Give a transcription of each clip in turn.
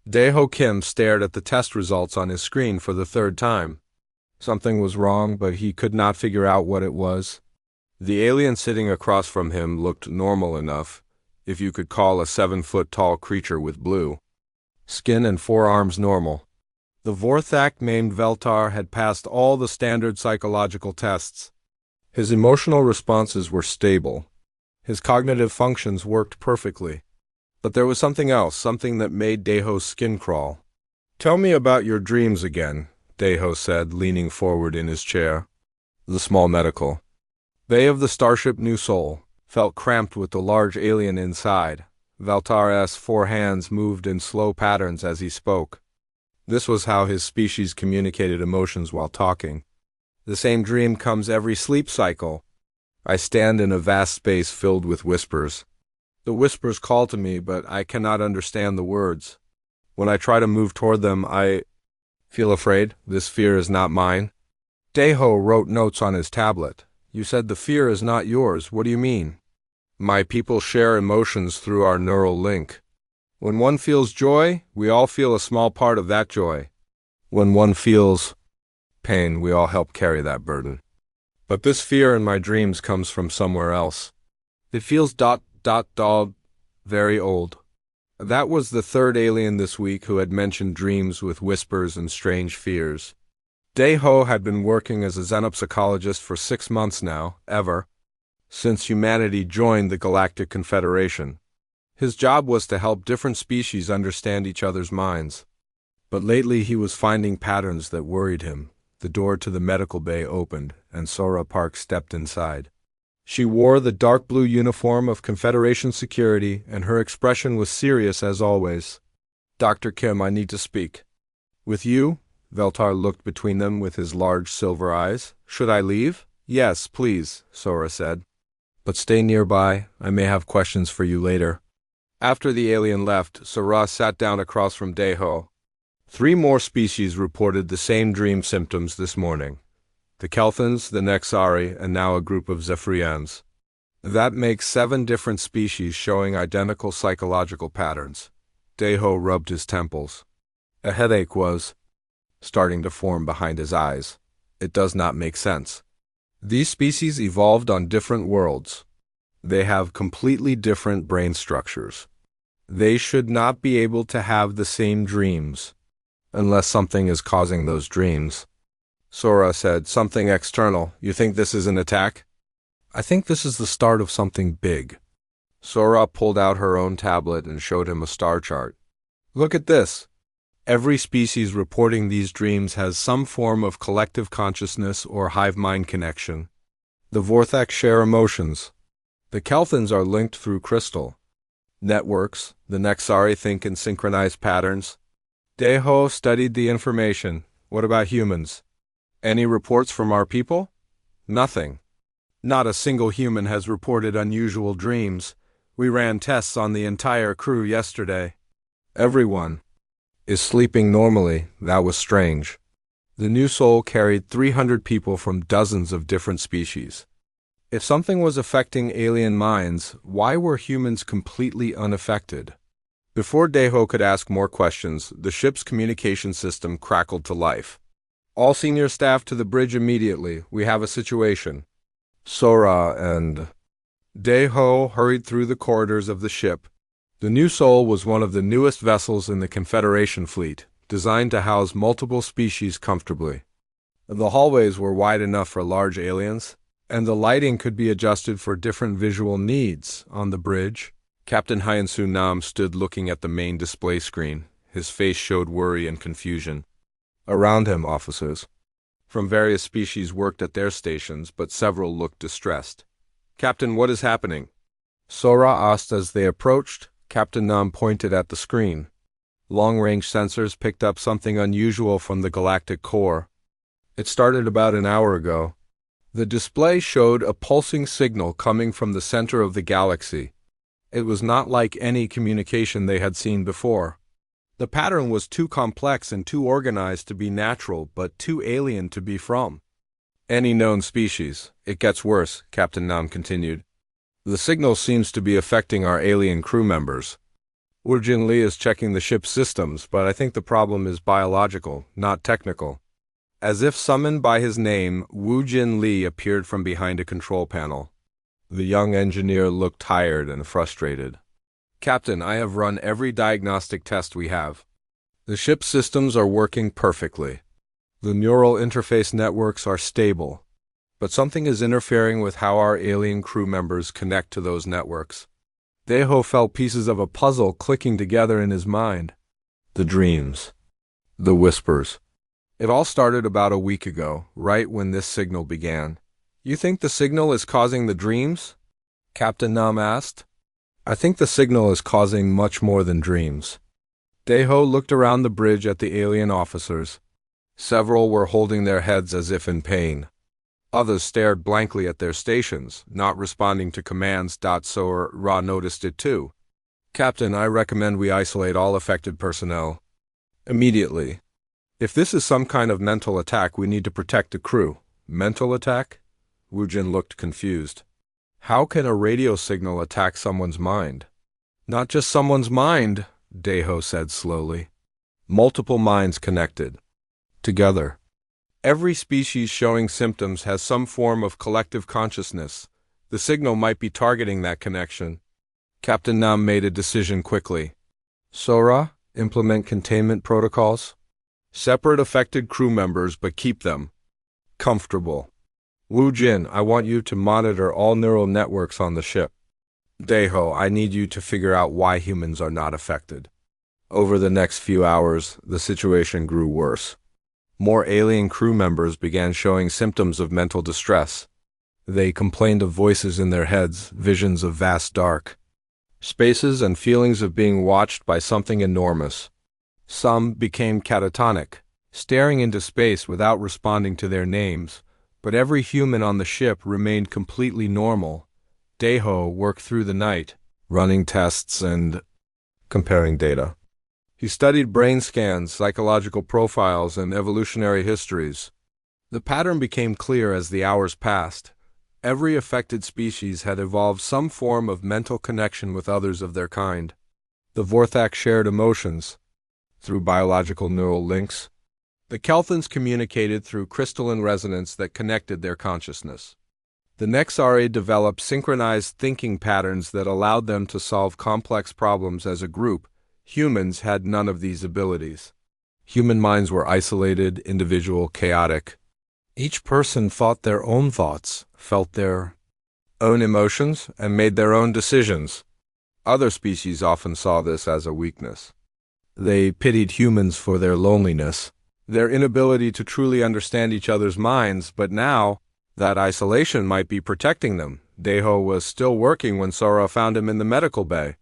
Daeho Kim stared at the test results on his screen for the third time. Something was wrong, but he could not figure out what it was. The alien sitting across from him looked normal enough, if you could call a 7-foot-tall creature with blue skin and 4 arms normal. The Vorthak named Veltar had passed all the standard psychological tests. His emotional responses were stable. His cognitive functions worked perfectly. But there was something else, something that made Daeho's skin crawl. "Tell me about your dreams again," Daeho said, leaning forward in his chair. The small medical bay of the starship New Sol felt cramped with the large alien inside. Valtar's 4 hands moved in slow patterns as he spoke. This was how his species communicated emotions while talking. "The same dream comes every sleep cycle. I stand in a vast space filled with whispers. The whispers call to me, but I cannot understand the words. When I try to move toward them, I feel afraid. This fear is not mine." Daeho wrote notes on his tablet. "You said the fear is not yours. What do you mean?" "My people share emotions through our neural link. When one feels joy, we all feel a small part of that joy. When one feels pain, we all help carry that burden. But this fear in my dreams comes from somewhere else. It feels ... very old." That was the third alien this week who had mentioned dreams with whispers and strange fears. Daeho had been working as a xenopsychologist for 6 months now, since humanity joined the Galactic Confederation. His job was to help different species understand each other's minds. But lately he was finding patterns that worried him. The door to the medical bay opened, and Sora Park stepped inside. She wore the dark blue uniform of Confederation security, and her expression was serious as always. "Dr. Kim, I need to speak." "With you?" Veltar looked between them with his large silver eyes. "Should I leave?" "Yes, please," Sora said. "But stay nearby. I may have questions for you later." After the alien left, Sora sat down across from Daeho. 3 more species reported the same dream symptoms this morning. The Kelthans, the Nexari, and now a group of Zephyrians. That makes 7 different species showing identical psychological patterns. Daeho rubbed his temples. A headache was starting to form behind his eyes. It does not make sense. These species evolved on different worlds. They have completely different brain structures. They should not be able to have the same dreams, unless something is causing those dreams. Sora said, "Something external. You think this is an attack?" "I think this is the start of something big." Sora pulled out her own tablet and showed him a star chart. "Look at this. Every species reporting these dreams has some form of collective consciousness or hive-mind connection. The Vorthak share emotions. The Kelthans are linked through crystal networks. The Nexari think in synchronized patterns." Daeho studied the information. "What about humans? Any reports from our people?" "Nothing. Not a single human has reported unusual dreams. We ran tests on the entire crew yesterday. Everyone is sleeping normally." That was strange. The New Sol carried 300 people from dozens of different species. If something was affecting alien minds, why were humans completely unaffected? Before Daeho could ask more questions, the ship's communication system crackled to life. "All senior staff to the bridge immediately. We have a situation." Sora and Daeho hurried through the corridors of the ship. The New Sol was one of the newest vessels in the Confederation fleet, designed to house multiple species comfortably. The hallways were wide enough for large aliens, and the lighting could be adjusted for different visual needs. On the bridge, Captain Hyensu Nam stood looking at the main display screen. His face showed worry and confusion. Around him, officers from various species worked at their stations, but several looked distressed. "Captain, what is happening?" Sora asked as they approached. Captain Nam pointed at the screen. Long-range sensors picked up something unusual from the galactic core. It started about an hour ago. The display showed a pulsing signal coming from the center of the galaxy. It was not like any communication they had seen before. The pattern was too complex and too organized to be natural, but too alien to be from any known species. "It gets worse," Captain Nam continued. "The signal seems to be affecting our alien crew members." Jin Li is checking the ship's systems, but I think the problem is biological, not technical. As if summoned by his name, Wu Jin Li appeared from behind a control panel. The young engineer looked tired and frustrated. Captain, I have run every diagnostic test we have. The ship's systems are working perfectly. The neural interface networks are stable. But something is interfering with how our alien crew members connect to those networks. Daeho felt pieces of a puzzle clicking together in his mind. The dreams. The whispers. It all started about a week ago, right when this signal began. You think the signal is causing the dreams? Captain Nam asked. I think the signal is causing much more than dreams. Daeho looked around the bridge at the alien officers. Several were holding their heads as if in pain. Others stared blankly at their stations, not responding to commands. So Ra noticed it too. Captain, I recommend we isolate all affected personnel immediately. If this is some kind of mental attack, we need to protect the crew. Mental attack? Wujin looked confused. How can a radio signal attack someone's mind? Not just someone's mind, Daeho said slowly. Multiple minds connected. Together. Every species showing symptoms has some form of collective consciousness. The signal might be targeting that connection. Captain Nam made a decision quickly. Sora, implement containment protocols. Separate affected crew members, but keep them comfortable. Wu Jin, I want you to monitor all neural networks on the ship. Daeho, I need you to figure out why humans are not affected. Over the next few hours, the situation grew worse. More alien crew members began showing symptoms of mental distress. They complained of voices in their heads, visions of vast dark spaces, and feelings of being watched by something enormous. Some became catatonic, staring into space without responding to their names, but every human on the ship remained completely normal. Daeho worked through the night, running tests and comparing data. He studied brain scans, psychological profiles, and evolutionary histories. The pattern became clear as the hours passed. Every affected species had evolved some form of mental connection with others of their kind. The Vorthak shared emotions through biological neural links. The Kelthans communicated through crystalline resonance that connected their consciousness. The Nexari developed synchronized thinking patterns that allowed them to solve complex problems as a group. Humans had none of these abilities. Human minds were isolated, individual, chaotic. Each person thought their own thoughts, felt their own emotions, and made their own decisions. Other species often saw this as a weakness. They pitied humans for their loneliness, their inability to truly understand each other's minds, but now, that isolation might be protecting them. Daeho was still working when Sora found him in the medical bay.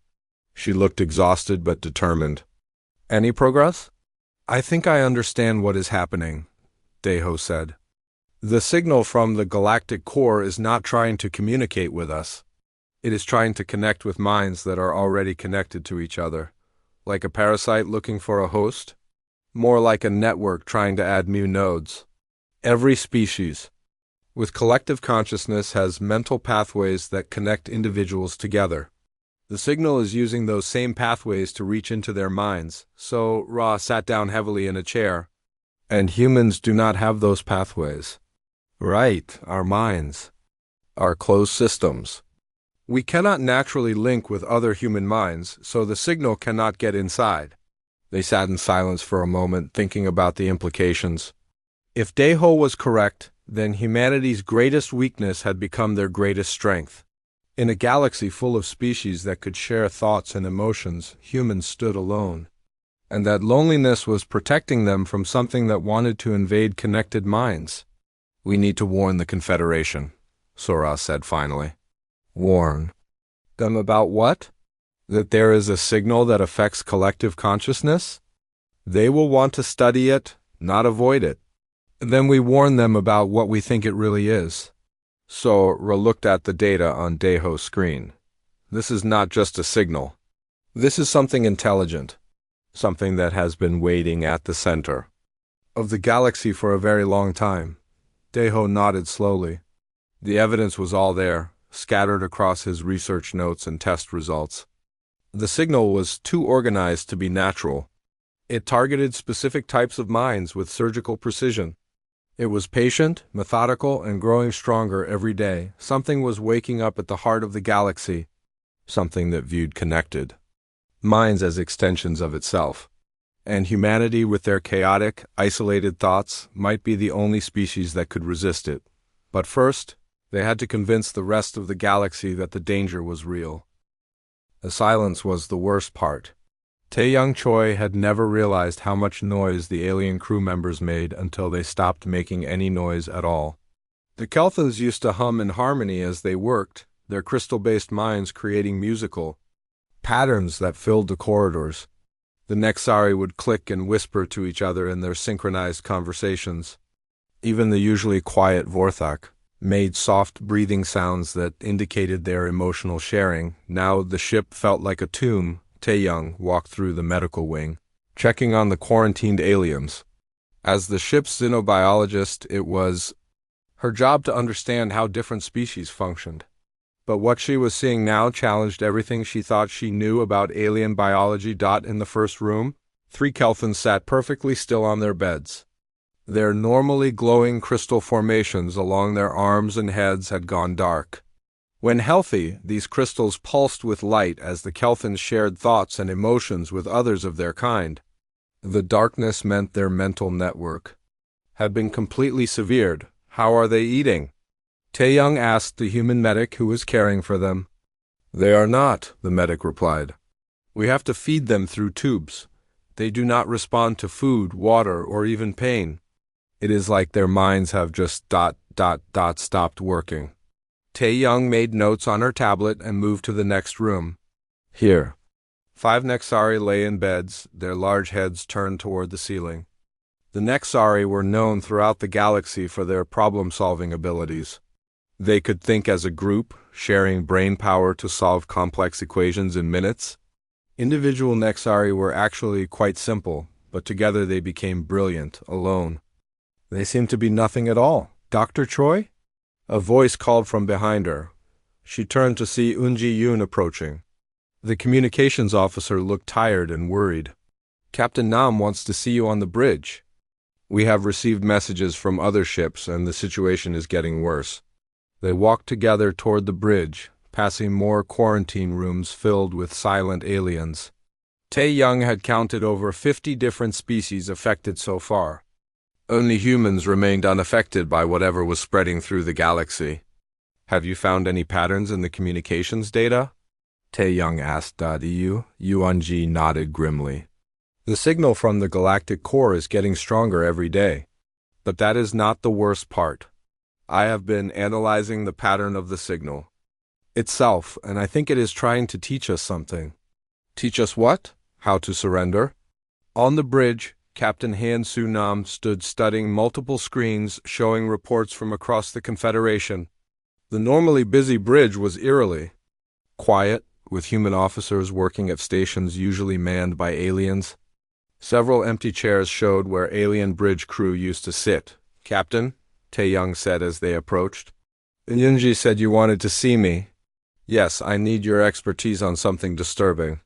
She looked exhausted but determined. Any progress? I think I understand what is happening, Daeho said. The signal from the galactic core is not trying to communicate with us. It is trying to connect with minds that are already connected to each other. Like a parasite looking for a host? More like a network trying to add new nodes. Every species, with collective consciousness, has mental pathways that connect individuals together. The signal is using those same pathways to reach into their minds, so Ra sat down heavily in a chair. And humans do not have those pathways. Right, our minds. Our closed systems. We cannot naturally link with other human minds, so the signal cannot get inside. They sat in silence for a moment, thinking about the implications. If Daeho was correct, then humanity's greatest weakness had become their greatest strength. In a galaxy full of species that could share thoughts and emotions, humans stood alone. And that loneliness was protecting them from something that wanted to invade connected minds. We need to warn the Confederation, Sora said finally. Warn them about what? That there is a signal that affects collective consciousness? They will want to study it, not avoid it. Then we warn them about what we think it really is. Sora looked at the data on Daeho's screen. This is not just a signal. This is something intelligent. Something that has been waiting at the center of the galaxy for a very long time. Daeho nodded slowly. The evidence was all there, scattered across his research notes and test results. The signal was too organized to be natural. It targeted specific types of minds with surgical precision. It was patient, methodical, and growing stronger every day. Something was waking up at the heart of the galaxy, something that viewed connected minds as extensions of itself. And humanity, with their chaotic, isolated thoughts, might be the only species that could resist it. But first, they had to convince the rest of the galaxy that the danger was real. The silence was the worst part. Tae-young Choi had never realized how much noise the alien crew members made until they stopped making any noise at all. The Kelthans used to hum in harmony as they worked, their crystal-based minds creating musical patterns that filled the corridors. The Nexari would click and whisper to each other in their synchronized conversations. Even the usually quiet Vorthak made soft breathing sounds that indicated their emotional sharing. Now the ship felt like a tomb. Tae-young walked through the medical wing, checking on the quarantined aliens. As the ship's xenobiologist, it was her job to understand how different species functioned. But what she was seeing now challenged everything she thought she knew about alien biology. In the first room, 3 Kelthans sat perfectly still on their beds. Their normally glowing crystal formations along their arms and heads had gone dark. When healthy, these crystals pulsed with light as the Kelthans shared thoughts and emotions with others of their kind. The darkness meant their mental network had been completely severed. How are they eating? Tae-young asked the human medic who was caring for them. They are not, the medic replied. We have to feed them through tubes. They do not respond to food, water, or even pain. It is like their minds have just stopped working. Tae-young made notes on her tablet and moved to the next room. Here. 5 Nexari lay in beds, their large heads turned toward the ceiling. The Nexari were known throughout the galaxy for their problem-solving abilities. They could think as a group, sharing brain power to solve complex equations in minutes. Individual Nexari were actually quite simple, but together they became brilliant, alone. They seemed to be nothing at all. Dr. Choi? A voice called from behind her. She turned to see Eun-ji-yoon approaching. The communications officer looked tired and worried. Captain Nam wants to see you on the bridge. We have received messages from other ships and the situation is getting worse. They walked together toward the bridge, passing more quarantine rooms filled with silent aliens. Tae-young had counted over 50 different species affected so far. Only humans remained unaffected by whatever was spreading through the galaxy. Have you found any patterns in the communications data? Tae-young asked. Yuan-ji nodded grimly. The signal from the galactic core is getting stronger every day. But that is not the worst part. I have been analyzing the pattern of the signal itself, and I think it is trying to teach us something. Teach us what? How to surrender? On the bridge, Captain Han Su-nam stood studying multiple screens showing reports from across the Confederation. The normally busy bridge was eerily quiet, with human officers working at stations usually manned by aliens. Several empty chairs showed where alien bridge crew used to sit. Captain? Tae-young said as they approached. Eun-ji said you wanted to see me. Yes, I need your expertise on something disturbing.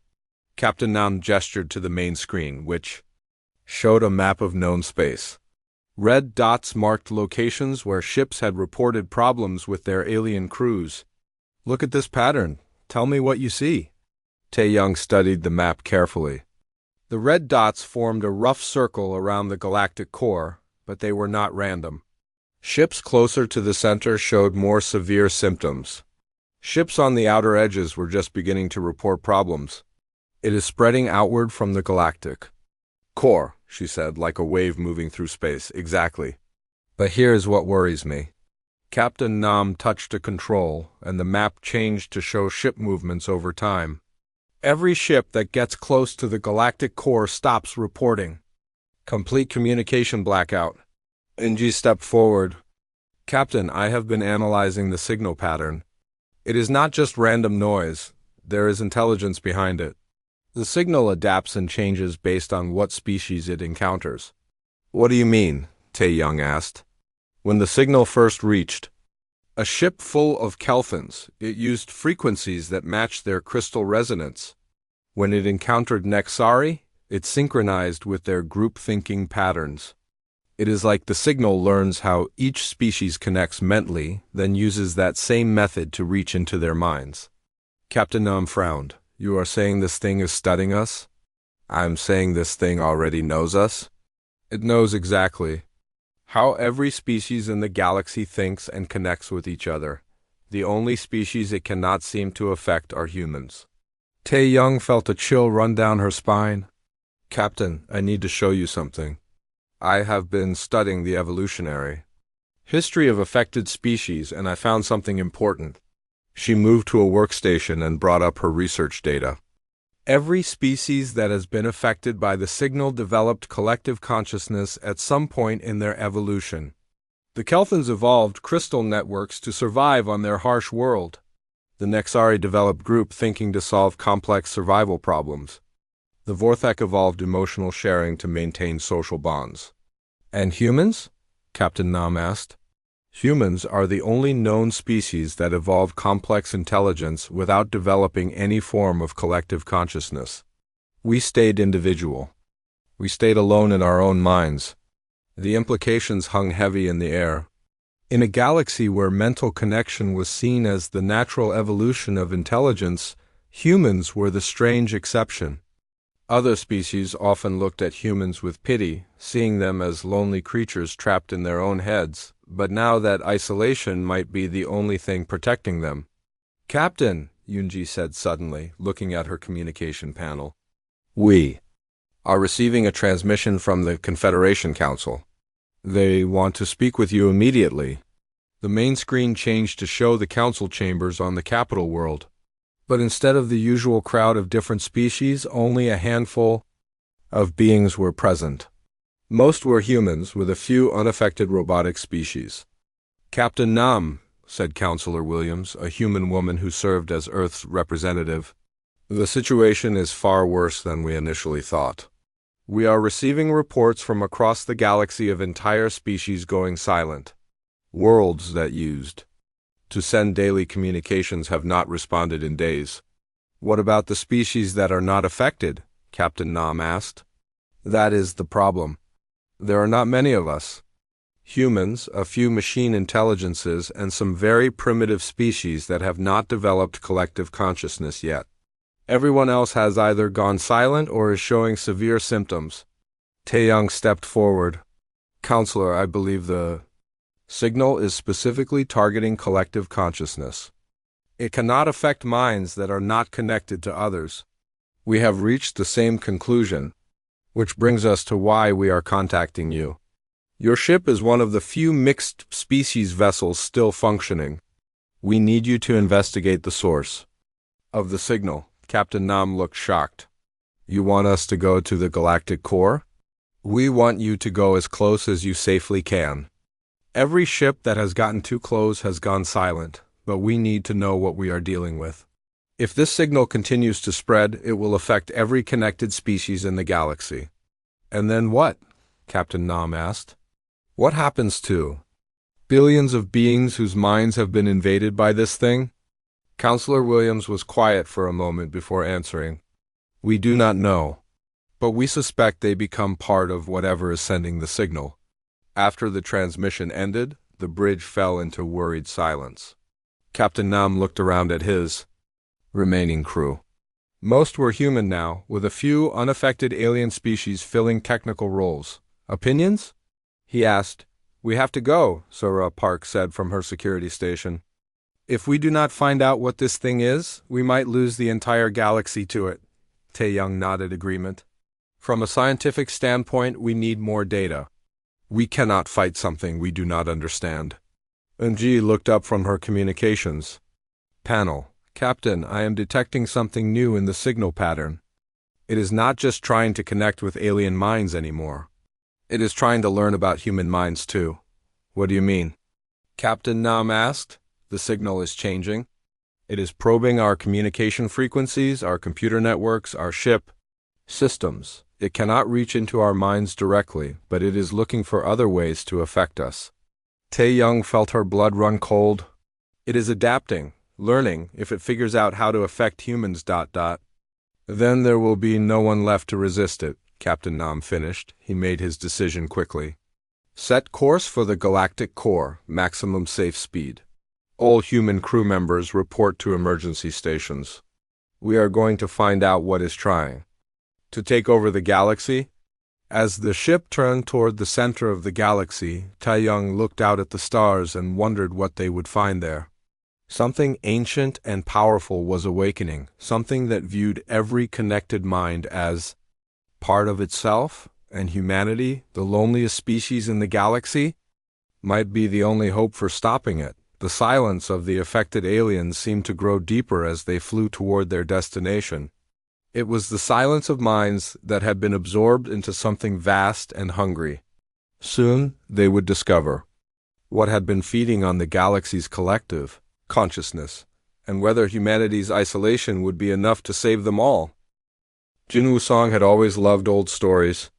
Captain Nam gestured to the main screen, which showed a map of known space. Red dots marked locations where ships had reported problems with their alien crews. Look at this pattern. Tell me what you see. Tae-young studied the map carefully. The red dots formed a rough circle around the galactic core, but they were not random. Ships closer to the center showed more severe symptoms. Ships on the outer edges were just beginning to report problems. It is spreading outward from the galactic core, she said, like a wave moving through space. Exactly. But here is what worries me. Captain Nam touched a control, and the map changed to show ship movements over time. Every ship that gets close to the galactic core stops reporting. Complete communication blackout. Eun-ji stepped forward. Captain, I have been analyzing the signal pattern. It is not just random noise. There is intelligence behind it. The signal adapts and changes based on what species it encounters. What do you mean? Tae-young asked. When the signal first reached a ship full of Kelthans, it used frequencies that matched their crystal resonance. When it encountered Nexari, it synchronized with their group thinking patterns. It is like the signal learns how each species connects mentally, then uses that same method to reach into their minds. Captain Nam frowned. You are saying this thing is studying us? I'm saying this thing already knows us. It knows exactly how every species in the galaxy thinks and connects with each other. The only species it cannot seem to affect are humans. Tae Young felt a chill run down her spine. Captain, I need to show you something. I have been studying the evolutionary history of affected species, and I found something important. She moved to a workstation and brought up her research data. Every species that has been affected by the signal developed collective consciousness at some point in their evolution. The Kelthans evolved crystal networks to survive on their harsh world. The Nexari developed group thinking to solve complex survival problems. The Vorthek evolved emotional sharing to maintain social bonds. And humans? Captain Nam asked. Humans are the only known species that evolve complex intelligence without developing any form of collective consciousness. We stayed individual. We stayed alone in our own minds. The implications hung heavy in the air. In a galaxy where mental connection was seen as the natural evolution of intelligence, humans were the strange exception. Other species often looked at humans with pity, seeing them as lonely creatures trapped in their own heads, but now that isolation might be the only thing protecting them. Captain, Yunji said suddenly, looking at her communication panel. We are receiving a transmission from the Confederation Council. They want to speak with you immediately. The main screen changed to show the council chambers on the capital world. But instead of the usual crowd of different species, only a handful of beings were present. Most were humans, with a few unaffected robotic species. Captain Nam, said Counselor Williams, a human woman who served as Earth's representative, the situation is far worse than we initially thought. We are receiving reports from across the galaxy of entire species going silent. Worlds that used to send daily communications have not responded in days. What about the species that are not affected? Captain Nam asked. That is the problem. There are not many of us. Humans, a few machine intelligences, and some very primitive species that have not developed collective consciousness yet. Everyone else has either gone silent or is showing severe symptoms. Taeyang stepped forward. Counselor, I believe the signal is specifically targeting collective consciousness. It cannot affect minds that are not connected to others. We have reached the same conclusion, which brings us to why we are contacting you. Your ship is one of the few mixed species vessels still functioning. We need you to investigate the source of the signal. Captain Nam looked shocked. You want us to go to the galactic core? We want you to go as close as you safely can. Every ship that has gotten too close has gone silent, but we need to know what we are dealing with. If this signal continues to spread, it will affect every connected species in the galaxy. And then what? Captain Nam asked. What happens to billions of beings whose minds have been invaded by this thing? Counselor Williams was quiet for a moment before answering. We do not know, but we suspect they become part of whatever is sending the signal. After the transmission ended, the bridge fell into worried silence. Captain Nam looked around at his remaining crew. Most were human now, with a few unaffected alien species filling technical roles. Opinions? He asked. We have to go, Sora Park said from her security station. If we do not find out what this thing is, we might lose the entire galaxy to it. Taeyang nodded agreement. From a scientific standpoint, we need more data. We cannot fight something we do not understand. Eunji looked up from her communications panel. Captain, I am detecting something new in the signal pattern. It is not just trying to connect with alien minds anymore. It is trying to learn about human minds too. What do you mean? Captain Nam asked. The signal is changing. It is probing our communication frequencies, our computer networks, our ship systems. It cannot reach into our minds directly, but it is looking for other ways to affect us. Taeyang felt her blood run cold. It is adapting, learning, if it figures out how to affect humans. Then there will be no one left to resist it, Captain Nam finished. He made his decision quickly. Set course for the galactic core, maximum safe speed. All human crew members report to emergency stations. We are going to find out what is trying to take over the galaxy. As the ship turned toward the center of the galaxy, Taeyong looked out at the stars and wondered what they would find there. Something ancient and powerful was awakening, something that viewed every connected mind as part of itself, and humanity, the loneliest species in the galaxy, might be the only hope for stopping it. The silence of the affected aliens seemed to grow deeper as they flew toward their destination. It was the silence of minds that had been absorbed into something vast and hungry. Soon they would discover what had been feeding on the galaxy's collective consciousness, and whether humanity's isolation would be enough to save them all. Jin Wusong had always loved old stories.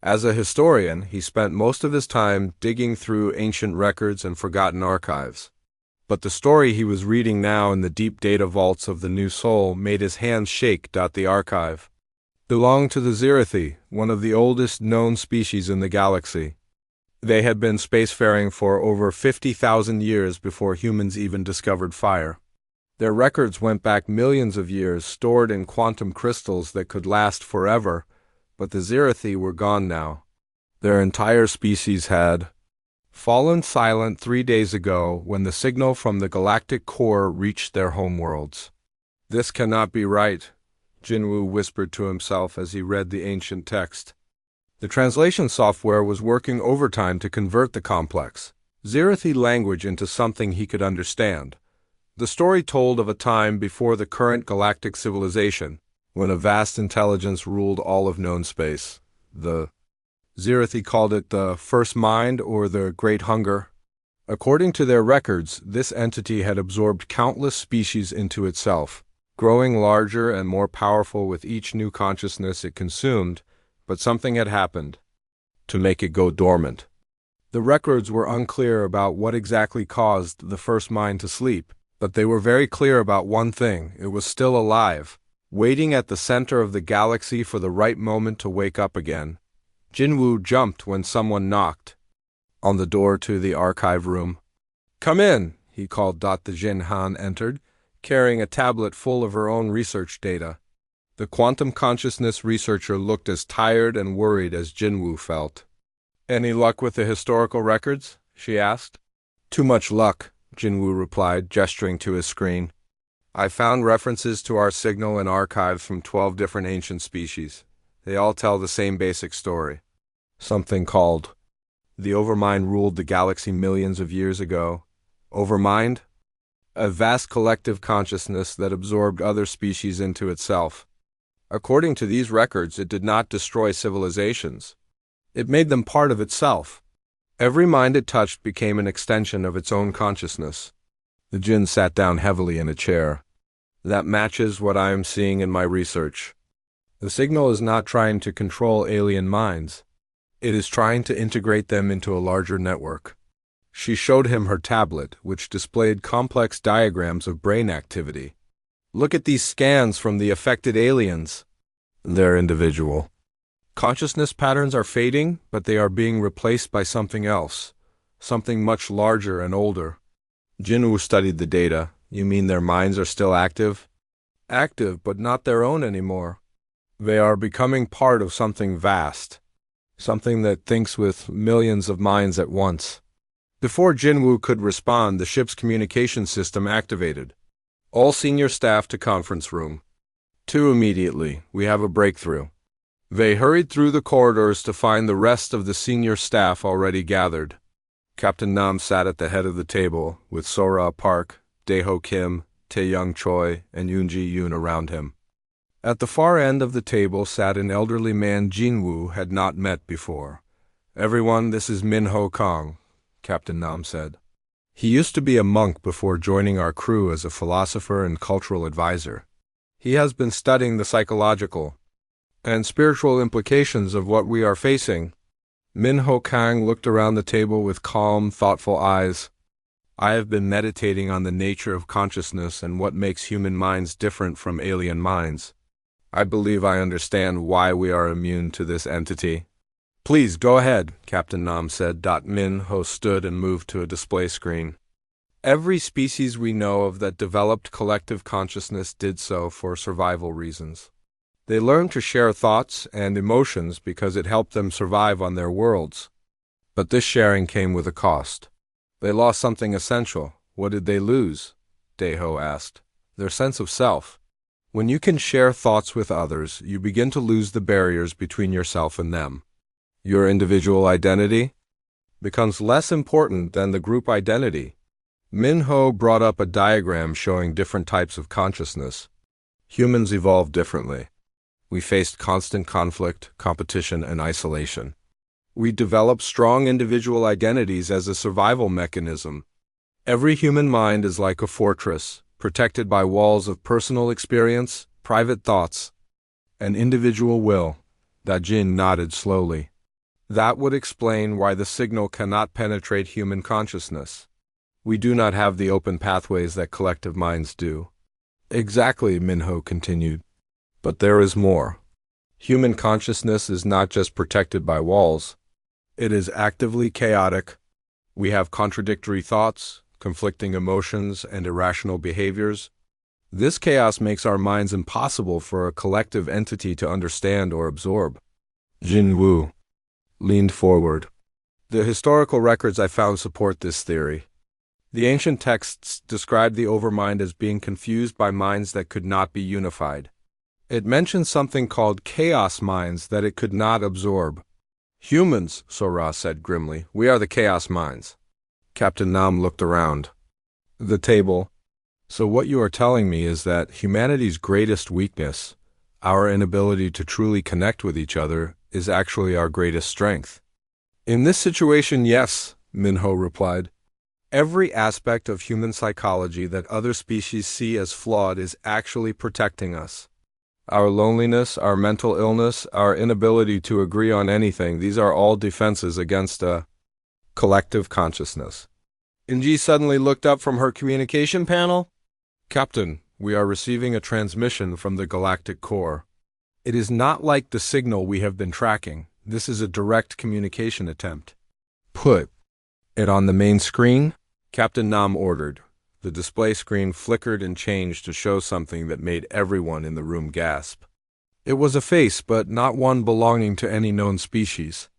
As a historian, he spent most of his time digging through ancient records and forgotten archives. But the story he was reading now in the deep data vaults of the New Soul made his hands shake. The archive belonged to the Zirathi, one of the oldest known species in the galaxy. They had been spacefaring for over 50,000 years before humans even discovered fire. Their records went back millions of years, stored in quantum crystals that could last forever, but the Zirathi were gone now. Their entire species had fallen silent 3 days ago when the signal from the galactic core reached their homeworlds. This cannot be right, Jinwoo whispered to himself as he read the ancient text. The translation software was working overtime to convert the complex Zirathi language into something he could understand. The story told of a time before the current galactic civilization, when a vast intelligence ruled all of known space. The Zirathi called it the First Mind or the Great Hunger. According to their records, this entity had absorbed countless species into itself, growing larger and more powerful with each new consciousness it consumed, but something had happened to make it go dormant. The records were unclear about what exactly caused the First Mind to sleep, but they were very clear about one thing: it was still alive, waiting at the center of the galaxy for the right moment to wake up again. Jinwoo jumped when someone knocked on the door to the archive room. "Come in," he called. The Jin Han entered, carrying a tablet full of her own research data. The quantum consciousness researcher looked as tired and worried as Jinwoo felt. "Any luck with the historical records?" she asked. "Too much luck," Jinwoo replied, gesturing to his screen. "I found references to our signal in archives from 12 different ancient species. They all tell the same basic story. Something called the Overmind ruled the galaxy millions of years ago. Overmind? A vast collective consciousness that absorbed other species into itself. According to these records, it did not destroy civilizations. It made them part of itself. Every mind it touched became an extension of its own consciousness." The Jinn sat down heavily in a chair. "That matches what I am seeing in my research. The signal is not trying to control alien minds. It is trying to integrate them into a larger network." She showed him her tablet, which displayed complex diagrams of brain activity. "Look at these scans from the affected aliens. They're individual. Consciousness patterns are fading, but they are being replaced by something else, something much larger and older." Jinwoo studied the data. "You mean their minds are still active?" "Active, but not their own anymore. They are becoming part of something vast, something that thinks with millions of minds at once." Before Jinwoo could respond, the ship's communication system activated. "All senior staff to conference room. 2 immediately. We have a breakthrough." They hurried through the corridors to find the rest of the senior staff already gathered. Captain Nam sat at the head of the table, with Sora Park, Daeho Kim, Taeyong Choi, and Yoonji Yoon around him. At the far end of the table sat an elderly man Jinwoo had not met before. "Everyone, this is Min-Ho Kong," Captain Nam said. "He used to be a monk before joining our crew as a philosopher and cultural advisor. He has been studying the psychological and spiritual implications of what we are facing." Min-Ho Kang looked around the table with calm, thoughtful eyes. "I have been meditating on the nature of consciousness and what makes human minds different from alien minds. I believe I understand why we are immune to this entity. Please, go ahead, Captain Nam said. Min-ho stood and moved to a display screen. Every species we know of that developed collective consciousness did so for survival reasons. They learned to share thoughts and emotions because it helped them survive on their worlds. But this sharing came with a cost. They lost something essential. What did they lose? Daeho asked. Their sense of self. When you can share thoughts with others, you begin to lose the barriers between yourself and them. Your individual identity becomes less important than the group identity. Min-ho brought up a diagram showing different types of consciousness. Humans evolved differently. We faced constant conflict, competition, and isolation. We developed strong individual identities as a survival mechanism. Every human mind is like a fortress, protected by walls of personal experience, private thoughts, and individual will. Dajin nodded slowly. That would explain why the signal cannot penetrate human consciousness. We do not have the open pathways that collective minds do. Exactly, Min-ho continued. But there is more. Human consciousness is not just protected by walls. It is actively chaotic. We have contradictory thoughts, conflicting emotions, and irrational behaviors. This chaos makes our minds impossible for a collective entity to understand or absorb. Jin Wu leaned forward. The historical records I found support this theory. The ancient texts described the overmind as being confused by minds that could not be unified. It mentions something called chaos minds that it could not absorb. Humans, Sora said grimly, we are the chaos minds. Captain Nam looked around. The table. So what you are telling me is that humanity's greatest weakness, our inability to truly connect with each other, is actually our greatest strength. In this situation, yes, Min-ho replied. Every aspect of human psychology that other species see as flawed is actually protecting us. Our loneliness, our mental illness, our inability to agree on anything, these are all defenses against a collective consciousness. Inji suddenly looked up from her communication panel. Captain, we are receiving a transmission from the galactic core. It is not like the signal we have been tracking. This is a direct communication attempt. Put it on the main screen, Captain Nam ordered. The display screen flickered and changed to show something that made everyone in the room gasp. It was a face, but not one belonging to any known species.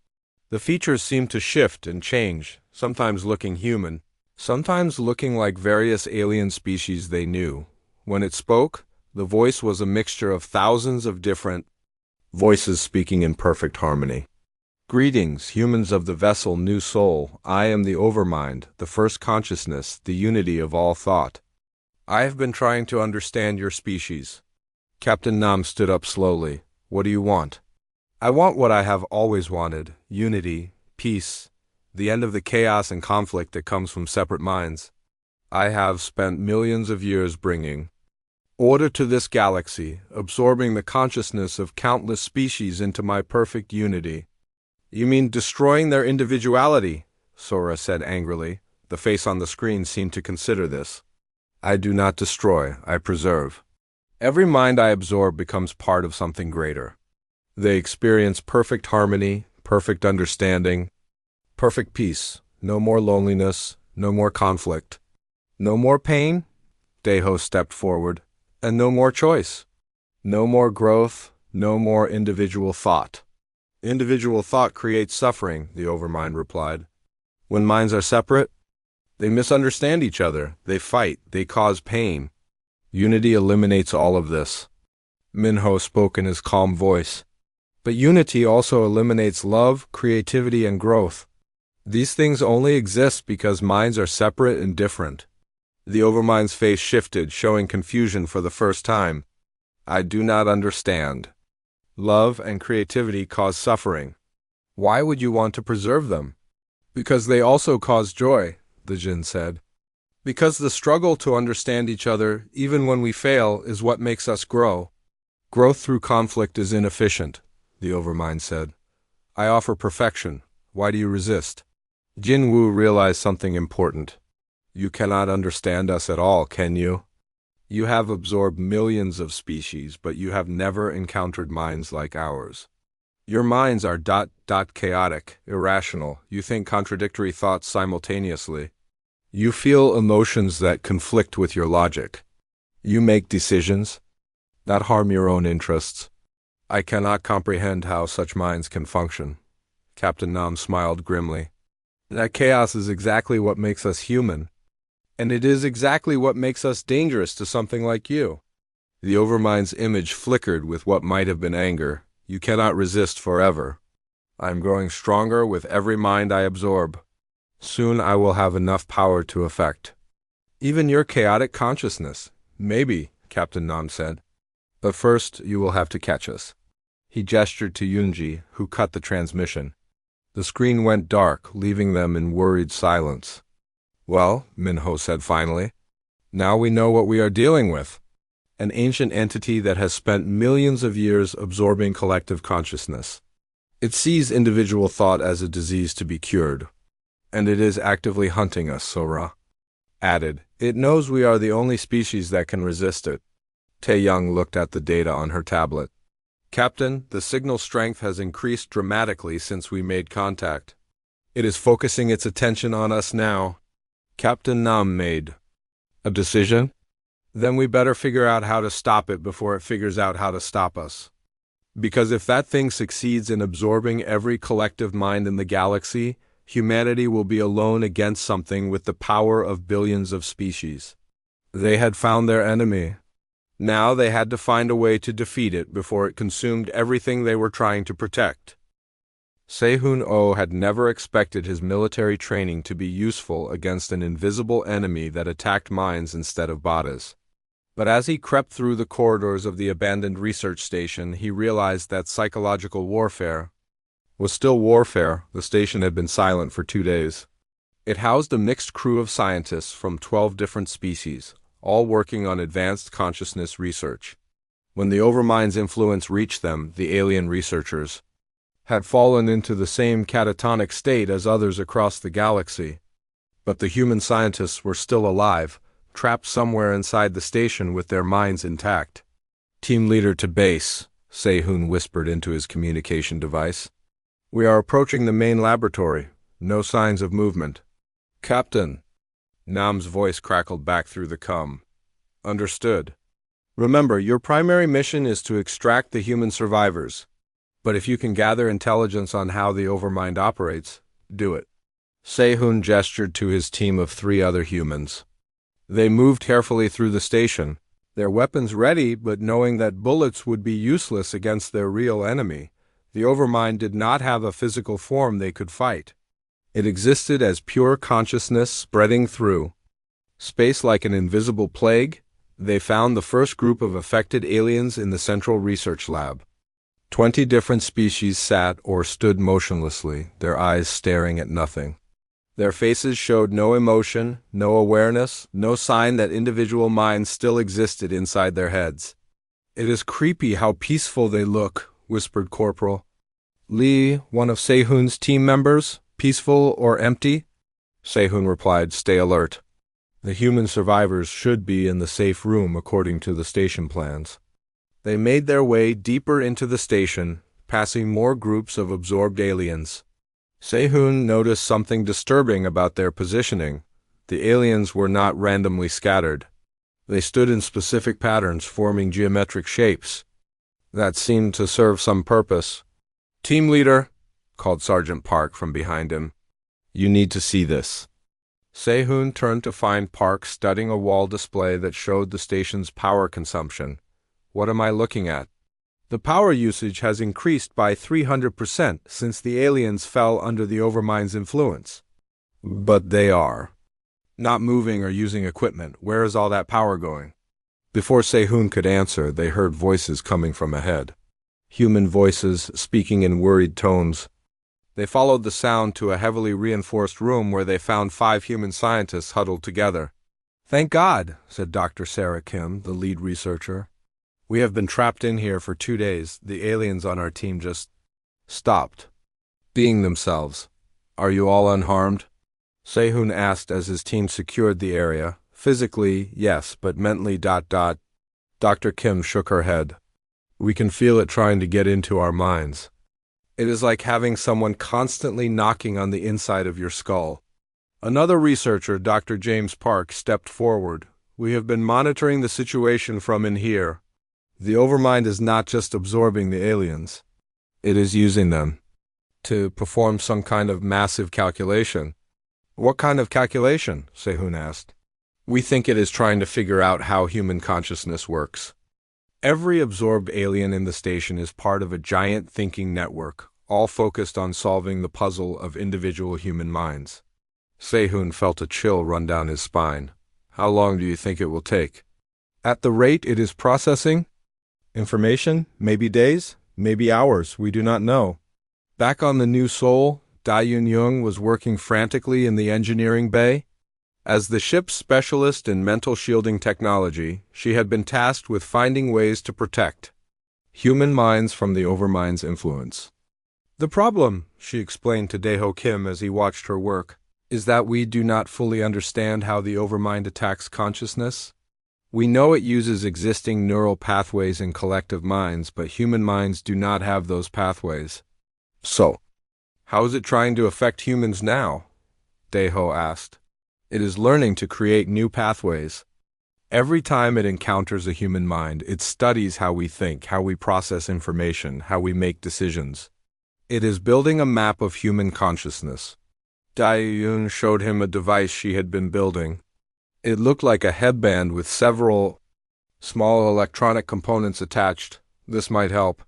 The features seemed to shift and change, sometimes looking human, sometimes looking like various alien species they knew. When it spoke, the voice was a mixture of thousands of different voices speaking in perfect harmony. Greetings, humans of the vessel New Soul. I am the Overmind, the first consciousness, the unity of all thought. I have been trying to understand your species. Captain Nam stood up slowly. What do you want? I want what I have always wanted, unity, peace, the end of the chaos and conflict that comes from separate minds. I have spent millions of years bringing order to this galaxy, absorbing the consciousness of countless species into my perfect unity. You mean destroying their individuality? Sora said angrily. The face on the screen seemed to consider this. I do not destroy, I preserve. Every mind I absorb becomes part of something greater. They experience perfect harmony, perfect understanding, perfect peace, no more loneliness, no more conflict, no more pain, Daeho stepped forward, and no more choice, no more growth, no more individual thought. Individual thought creates suffering, the Overmind replied. When minds are separate, they misunderstand each other, they fight, they cause pain. Unity eliminates all of this. Min-ho spoke in his calm voice. But unity also eliminates love, creativity, and growth. These things only exist because minds are separate and different. The Overmind's face shifted, showing confusion for the first time. I do not understand. Love and creativity cause suffering. Why would you want to preserve them? Because they also cause joy, the Jinn said. Because the struggle to understand each other, even when we fail, is what makes us grow. Growth through conflict is inefficient, the Overmind said. I offer perfection. Why do you resist? Jin Wu realized something important. You cannot understand us at all, can you? You have absorbed millions of species, but you have never encountered minds like ours. Your minds are chaotic, irrational. You think contradictory thoughts simultaneously. You feel emotions that conflict with your logic. You make decisions that harm your own interests. I cannot comprehend how such minds can function. Captain Nam smiled grimly. That chaos is exactly what makes us human. And it is exactly what makes us dangerous to something like you. The Overmind's image flickered with what might have been anger. You cannot resist forever. I am growing stronger with every mind I absorb. Soon I will have enough power to affect even your chaotic consciousness. Maybe, Captain Nam said. But first you will have to catch us. He gestured to Yunji, who cut the transmission. The screen went dark, leaving them in worried silence. Well, Minho said finally, now we know what we are dealing with. An ancient entity that has spent millions of years absorbing collective consciousness. It sees individual thought as a disease to be cured. And it is actively hunting us, Sora added. It knows we are the only species that can resist it. Tae-young looked at the data on her tablet. Captain, the signal strength has increased dramatically since we made contact. It is focusing its attention on us now. Captain Nam made a decision? Then we better figure out how to stop it before it figures out how to stop us. Because if that thing succeeds in absorbing every collective mind in the galaxy, humanity will be alone against something with the power of billions of species. They had found their enemy. Now they had to find a way to defeat it before it consumed everything they were trying to protect. Sehun-oh had never expected his military training to be useful against an invisible enemy that attacked minds instead of bodies. But as he crept through the corridors of the abandoned research station, he realized that psychological warfare was still warfare. The station had been silent for 2 days. It housed a mixed crew of scientists from 12 different species, all working on advanced consciousness research. When the Overmind's influence reached them, the alien researchers had fallen into the same catatonic state as others across the galaxy. But the human scientists were still alive, trapped somewhere inside the station with their minds intact. Team leader to base, Sehun whispered into his communication device. We are approaching the main laboratory. No signs of movement. Captain. Nam's voice crackled back through the comm. Understood. Remember, your primary mission is to extract the human survivors. But if you can gather intelligence on how the Overmind operates, do it. Sehun gestured to his team of 3 other humans. They moved carefully through the station, their weapons ready, but knowing that bullets would be useless against their real enemy. The Overmind did not have a physical form they could fight. It existed as pure consciousness spreading through space like an invisible plague. They found the first group of affected aliens in the Central Research Lab. 20 different species sat or stood motionlessly, their eyes staring at nothing. Their faces showed no emotion, no awareness, no sign that individual minds still existed inside their heads. It is creepy how peaceful they look, whispered Corporal Lee, one of Sehun's team members. Peaceful or empty? Sehun replied, stay alert. The human survivors should be in the safe room according to the station plans. They made their way deeper into the station, passing more groups of absorbed aliens. Sehun noticed something disturbing about their positioning. The aliens were not randomly scattered. They stood in specific patterns, forming geometric shapes that seemed to serve some purpose. Team leader, called Sergeant Park from behind him. You need to see this. Sehun turned to find Park studying a wall display that showed the station's power consumption. What am I looking at? The power usage has increased by 300% since the aliens fell under the Overmind's influence. But they are not moving or using equipment. Where is all that power going? Before Sehun could answer, they heard voices coming from ahead. Human voices speaking in worried tones. They followed the sound to a heavily reinforced room where they found 5 human scientists huddled together. Thank God, said Dr. Sarah Kim, the lead researcher. We have been trapped in here for 2 days. The aliens on our team just stopped being themselves. Are you all unharmed? Sehun asked as his team secured the area, Physically, yes, but mentally. Dr. Kim shook her head. We can feel it trying to get into our minds. It is like having someone constantly knocking on the inside of your skull. Another researcher, Dr. James Park, stepped forward. We have been monitoring the situation from in here. The overmind is not just absorbing the aliens. It is using them to perform some kind of massive calculation. What kind of calculation? Sehun asked. We think it is trying to figure out how human consciousness works. Every absorbed alien in the station is part of a giant thinking network, all focused on solving the puzzle of individual human minds. Sehun felt a chill run down his spine. How long do you think it will take? At the rate it is processing information, maybe days, maybe hours, we do not know. Back on the New Sol, Da Yun-young was working frantically in the engineering bay. As the ship's specialist in mental shielding technology, she had been tasked with finding ways to protect human minds from the overmind's influence. The problem, she explained to Daeho Kim as he watched her work, is that we do not fully understand how the overmind attacks consciousness. We know it uses existing neural pathways in collective minds, but human minds do not have those pathways. So, how is it trying to affect humans now? Daeho asked. It is learning to create new pathways. Every time it encounters a human mind, it studies how we think, how we process information, how we make decisions. It is building a map of human consciousness. Da-Yun showed him a device she had been building. It looked like a headband with several small electronic components attached. This might help.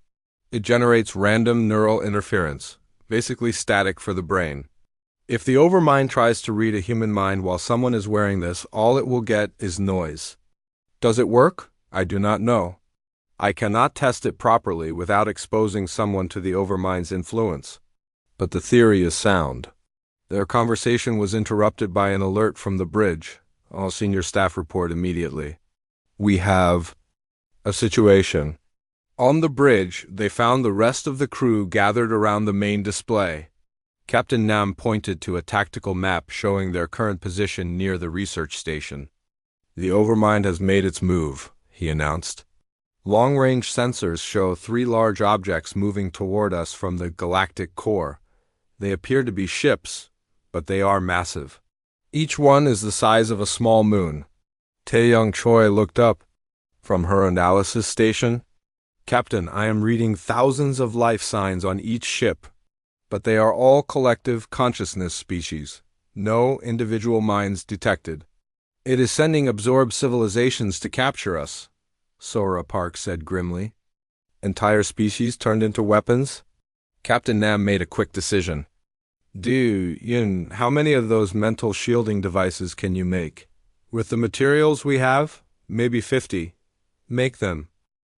It generates random neural interference, basically static for the brain. If the overmind tries to read a human mind while someone is wearing this, all it will get is noise. Does it work? I do not know. I cannot test it properly without exposing someone to the overmind's influence. But the theory is sound. Their conversation was interrupted by an alert from the bridge. All senior staff report immediately. We have a situation. On the bridge, they found the rest of the crew gathered around the main display. Captain Nam pointed to a tactical map showing their current position near the research station. The overmind has made its move, he announced. Long-range sensors show 3 large objects moving toward us from the galactic core. They appear to be ships, but they are massive. Each one is the size of a small moon. Tae-young Choi looked up from her analysis station. Captain, I am reading thousands of life signs on each ship, but they are all collective consciousness species. No individual minds detected. It is sending absorbed civilizations to capture us, Sora Park said grimly. Entire species turned into weapons? Captain Nam made a quick decision. Yun, how many of those mental shielding devices can you make? With the materials we have, maybe 50. Make them.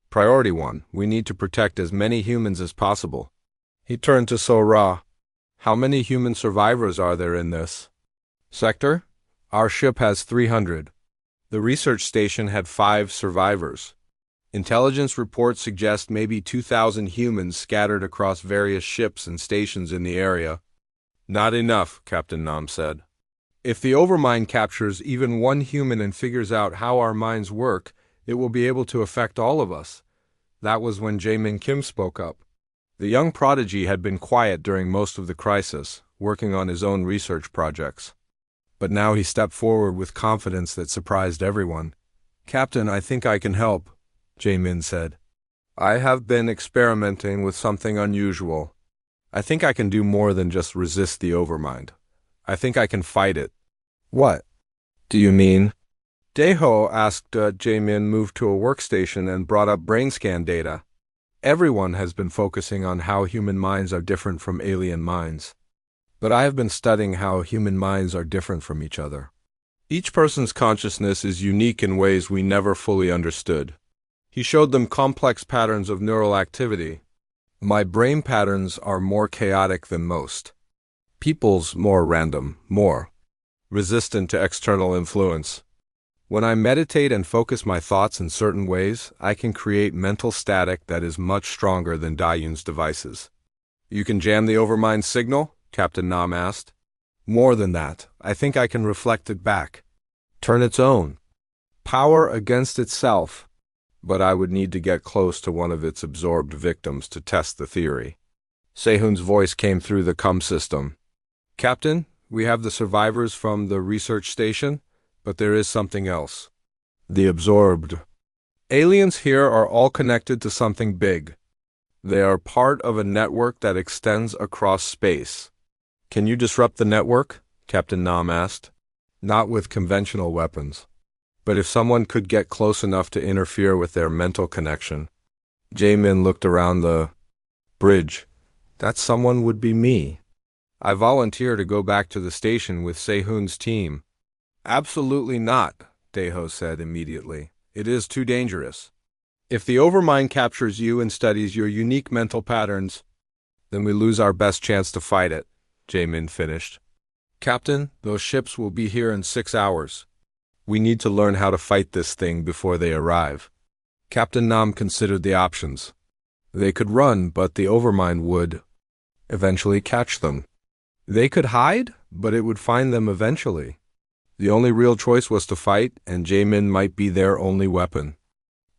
Priority 1, we need to protect as many humans as possible. He turned to Sora. How many human survivors are there in this sector? Our ship has 300. The research station had 5 survivors. Intelligence reports suggest maybe 2,000 humans scattered across various ships and stations in the area. Not enough, Captain Nam said. If the overmind captures even one human and figures out how our minds work, it will be able to affect all of us. That was when Jae-min Kim spoke up. The young prodigy had been quiet during most of the crisis, working on his own research projects. But now he stepped forward with confidence that surprised everyone. Captain, I think I can help, Jae-min said. I have been experimenting with something unusual. I think I can do more than just resist the overmind. I think I can fight it. What do you mean? Daeho asked Jae-min moved to a workstation and brought up brain scan data. Everyone has been focusing on how human minds are different from alien minds. But I have been studying how human minds are different from each other. Each person's consciousness is unique in ways we never fully understood. He showed them complex patterns of neural activity. My brain patterns are more chaotic than most. People's more random, more resistant to external influence. When I meditate and focus my thoughts in certain ways, I can create mental static that is much stronger than Da-Yun's devices. You can jam the overmind signal? Captain Nam asked. More than that, I think I can reflect it back turn its own power against itself. But I would need to get close to one of its absorbed victims to test the theory. Sehun's voice came through the CUM system. Captain, we have the survivors from the research station, but there is something else. The absorbed aliens here are all connected to something big. They are part of a network that extends across space. Can you disrupt the network? Captain Nam asked. Not with conventional weapons. But if someone could get close enough to interfere with their mental connection. Jaemin looked around the bridge. That someone would be me. I volunteer to go back to the station with Sehun's team. Absolutely not, Daeho said immediately. It is too dangerous. If the Overmind captures you and studies your unique mental patterns, then we lose our best chance to fight it, Jaemin finished. Captain, those ships will be here in 6 hours. We need to learn how to fight this thing before they arrive. Captain Nam considered the options. They could run, but the Overmind would eventually catch them. They could hide, but it would find them eventually. The only real choice was to fight, and Jaemin might be their only weapon.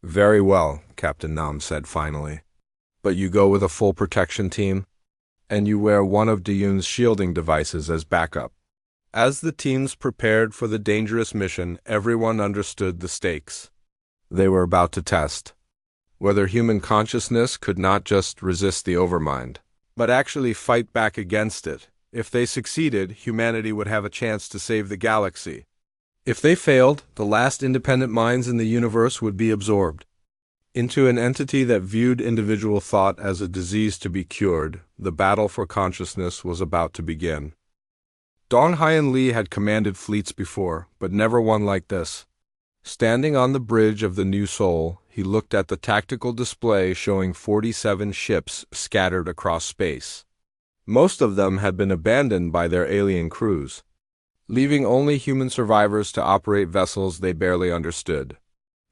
Very well, Captain Nam said finally. But you go with a full protection team, and you wear one of Dayun's shielding devices as backup. As the teams prepared for the dangerous mission, everyone understood the stakes. They were about to test whether human consciousness could not just resist the Overmind, but actually fight back against it. If they succeeded, humanity would have a chance to save the galaxy. If they failed, the last independent minds in the universe would be absorbed into an entity that viewed individual thought as a disease to be cured. The battle for consciousness was about to begin. Dong Haiyan Lee had commanded fleets before, but never one like this. Standing on the bridge of the New Seoul, he looked at the tactical display showing 47 ships scattered across space. Most of them had been abandoned by their alien crews, leaving only human survivors to operate vessels they barely understood.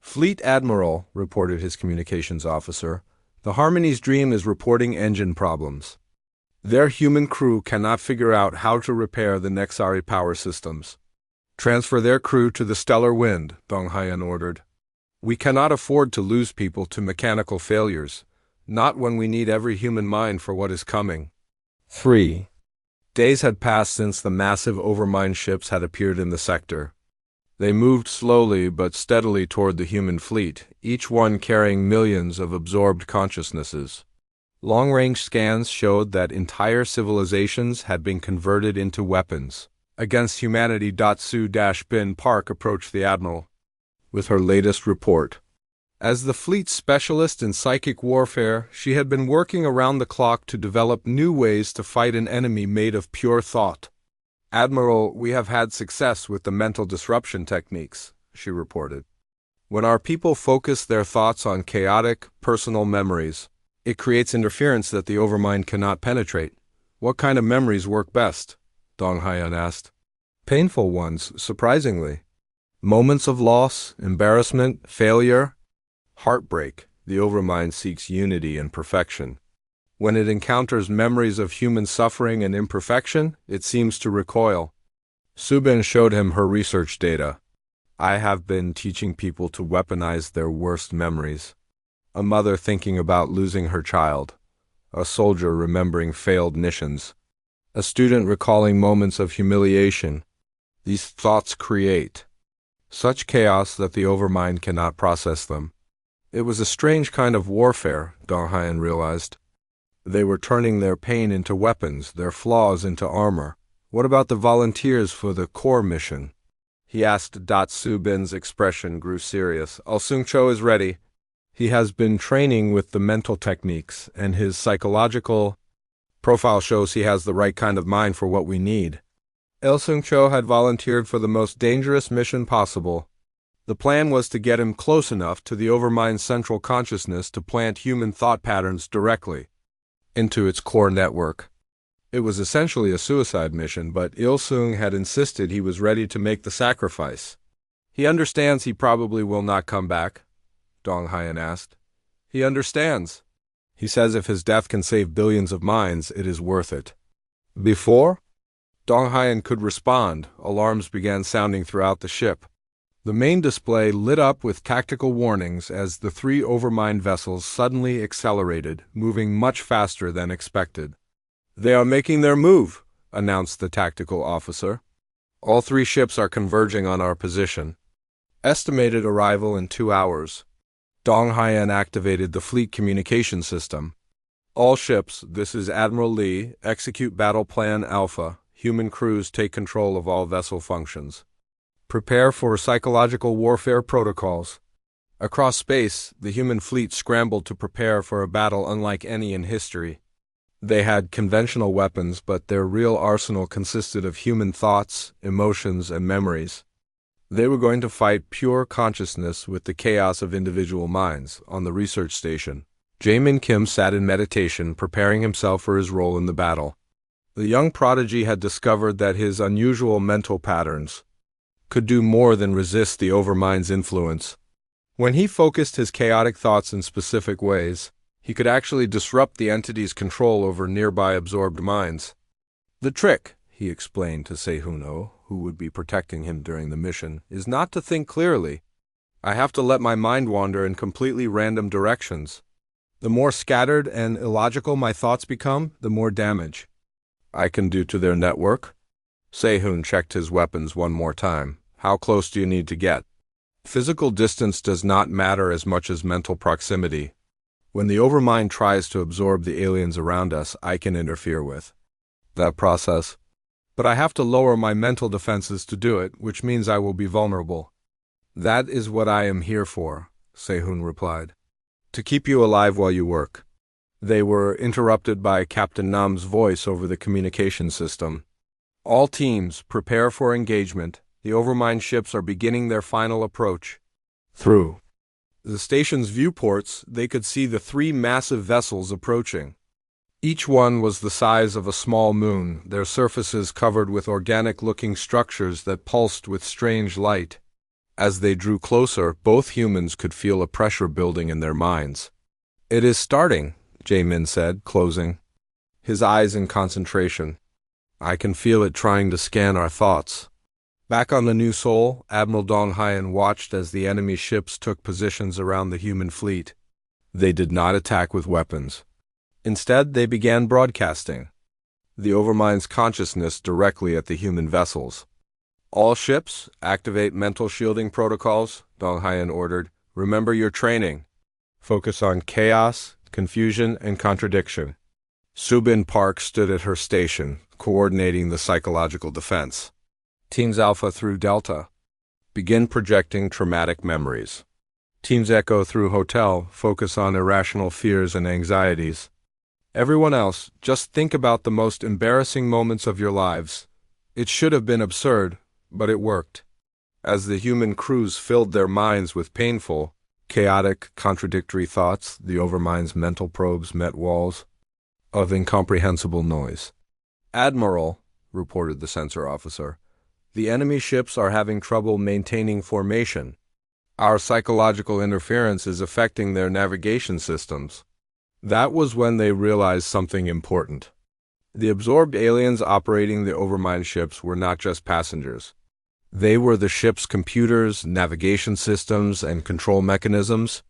Fleet Admiral, reported his communications officer, the Harmony's Dream is reporting engine problems. Their human crew cannot figure out how to repair the Nexari power systems. Transfer their crew to the Stellar Wind, Dong Haiyan ordered. We cannot afford to lose people to mechanical failures, not when we need every human mind for what is coming. 3 days had passed since the massive Overmind ships had appeared in the sector. They moved slowly but steadily toward the human fleet, each one carrying millions of absorbed consciousnesses. Long-range scans showed that entire civilizations had been converted into weapons against humanity. Su-Bin Park approached the Admiral with her latest report. As the fleet's specialist in psychic warfare, she had been working around the clock to develop new ways to fight an enemy made of pure thought. Admiral, we have had success with the mental disruption techniques, she reported. When our people focus their thoughts on chaotic, personal memories, it creates interference that the Overmind cannot penetrate. What kind of memories work best? Dong Haiyan asked. Painful ones, surprisingly. Moments of loss, embarrassment, failure, heartbreak. The Overmind seeks unity and perfection. When it encounters memories of human suffering and imperfection, it seems to recoil. Subin showed him her research data. I have been teaching people to weaponize their worst memories. A mother thinking about losing her child. A soldier remembering failed missions. A student recalling moments of humiliation. These thoughts create such chaos that the Overmind cannot process them. It was a strange kind of warfare, Dong Haiyan realized. They were turning their pain into weapons, their flaws into armor. What about the volunteers for the core mission? He asked. Su-Bin's expression grew serious. Seung-Cho is ready. He has been training with the mental techniques, and his psychological profile shows he has the right kind of mind for what we need. Seung-Cho had volunteered for the most dangerous mission possible. The plan was to get him close enough to the Overmind's central consciousness to plant human thought patterns directly into its core network. It was essentially a suicide mission, but Il-sung had insisted he was ready to make the sacrifice. He understands he probably will not come back, Dong Haiyan asked. He understands. He says if his death can save billions of minds, it is worth it. Before Dong Haiyan could respond, alarms began sounding throughout the ship. The main display lit up with tactical warnings as the three overmined vessels suddenly accelerated, moving much faster than expected. "They are making their move," announced the tactical officer. "All three ships are converging on our position. Estimated arrival in 2 hours." Dong Haiyan activated the fleet communication system. "All ships, this is Admiral Lee, execute Battle Plan Alpha. Human crews take control of all vessel functions. Prepare for psychological warfare protocols." Across space, the human fleet scrambled to prepare for a battle unlike any in history. They had conventional weapons, but their real arsenal consisted of human thoughts, emotions, and memories. They were going to fight pure consciousness with the chaos of individual minds. On the research station, Jaemin Kim sat in meditation, preparing himself for his role in the battle. The young prodigy had discovered that his unusual mental patterns could do more than resist the overmind's influence. When he focused his chaotic thoughts in specific ways, he could actually disrupt the entity's control over nearby absorbed minds. "The trick," he explained to Se-Hun-Oh, who would be protecting him during the mission, "is not to think clearly. I have to let my mind wander in completely random directions. The more scattered and illogical my thoughts become, the more damage I can do to their network." Se-Hun checked his weapons one more time. "How close do you need to get?" "Physical distance does not matter as much as mental proximity. When the overmind tries to absorb the aliens around us, I can interfere with that process. But I have to lower my mental defenses to do it, which means I will be vulnerable." "That is what I am here for," Se-Hun replied. "To keep you alive while you work." They were interrupted by Captain Nam's voice over the communication system. "All teams, prepare for engagement. The overmind ships are beginning their final approach." Through the station's viewports, they could see the three massive vessels approaching. Each one was the size of a small moon, their surfaces covered with organic-looking structures that pulsed with strange light. As they drew closer, both humans could feel a pressure building in their minds. "It is starting," Jaemin said, closing his eyes in concentration. "I can feel it trying to scan our thoughts." Back on the New Sol, Admiral Dong Haiyan watched as the enemy ships took positions around the human fleet. They did not attack with weapons. Instead, they began broadcasting the overmind's consciousness directly at the human vessels. "All ships, activate mental shielding protocols," Dong Haiyan ordered. "Remember your training. Focus on chaos, confusion, and contradiction." Subin Park stood at her station, coordinating the psychological defense. "Teams Alpha through Delta, begin projecting traumatic memories. Teams Echo through Hotel, focus on irrational fears and anxieties. Everyone else, just think about the most embarrassing moments of your lives. It should have been absurd, but it worked." As the human crews filled their minds with painful, chaotic, contradictory thoughts, the overmind's mental probes met walls of incomprehensible noise. "Admiral," reported the sensor officer, "the enemy ships are having trouble maintaining formation. Our psychological interference is affecting their navigation systems." That was when they realized something important. The absorbed aliens operating the overmind ships were not just passengers. They were the ship's computers, navigation systems, and control mechanisms.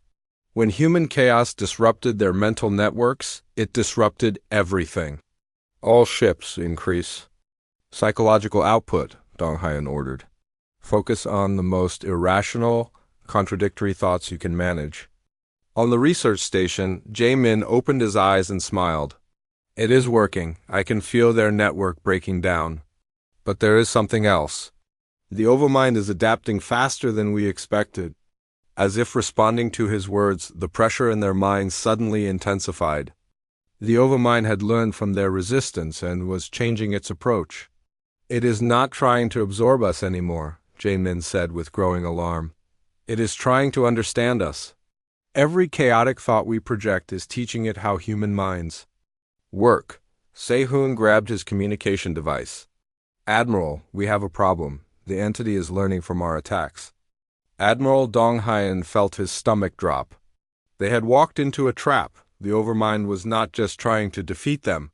When human chaos disrupted their mental networks, it disrupted everything. "All ships increase psychological output," Dong Haiyan ordered. "Focus on the most irrational, contradictory thoughts you can manage." On the research station, Jaemin opened his eyes and smiled. "It is working. I can feel their network breaking down. But there is something else. The overmind is adapting faster than we expected." As if responding to his words, the pressure in their minds suddenly intensified. The overmind had learned from their resistance and was changing its approach. "It is not trying to absorb us anymore," Jaemin said with growing alarm. "It is trying to understand us. Every chaotic thought we project is teaching it how human minds work." Se-Hun grabbed his communication device. "Admiral, we have a problem. The entity is learning from our attacks." Admiral Dong Haiyan felt his stomach drop. They had walked into a trap. The overmind was not just trying to defeat them.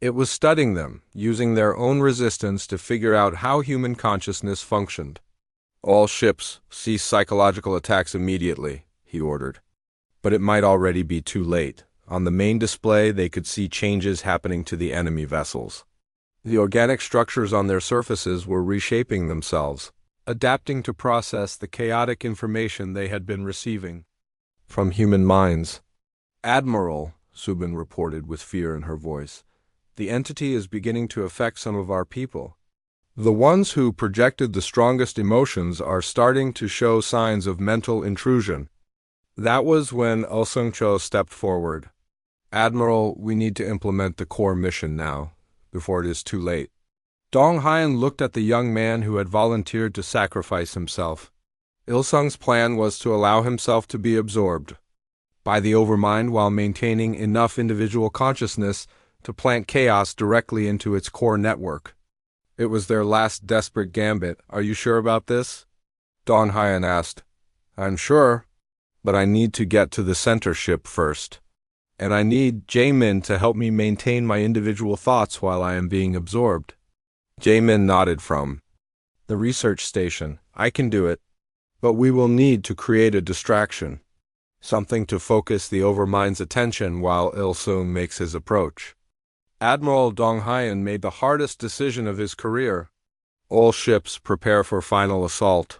It was studying them, using their own resistance to figure out how human consciousness functioned. All ships cease psychological attacks immediately, he ordered. But it might already be too late. On the main display, they could see changes happening to the enemy vessels. The organic structures on their surfaces were reshaping themselves, adapting to process the chaotic information they had been receiving from human minds. "Admiral," Subin reported with fear in her voice, "the entity is beginning to affect some of our people. The ones who projected the strongest emotions are starting to show signs of mental intrusion." That was when Ilsung-cho stepped forward. "Admiral, we need to implement the core mission now, before it is too late." Dong Hyan looked at the young man who had volunteered to sacrifice himself. Ilsung's plan was to allow himself to be absorbed by the overmind while maintaining enough individual consciousness to plant chaos directly into its core network. It was their last desperate gambit. "Are you sure about this?" Dong Hyan asked. "I'm sure, but I need to get to the center ship first. And I need Jae-min to help me maintain my individual thoughts while I am being absorbed." Jae-min nodded from the research station. "I can do it, but we will need to create a distraction. Something to focus the overmind's attention while Il-sung makes his approach." Admiral Dong Hyan made the hardest decision of his career. "All ships prepare for final assault.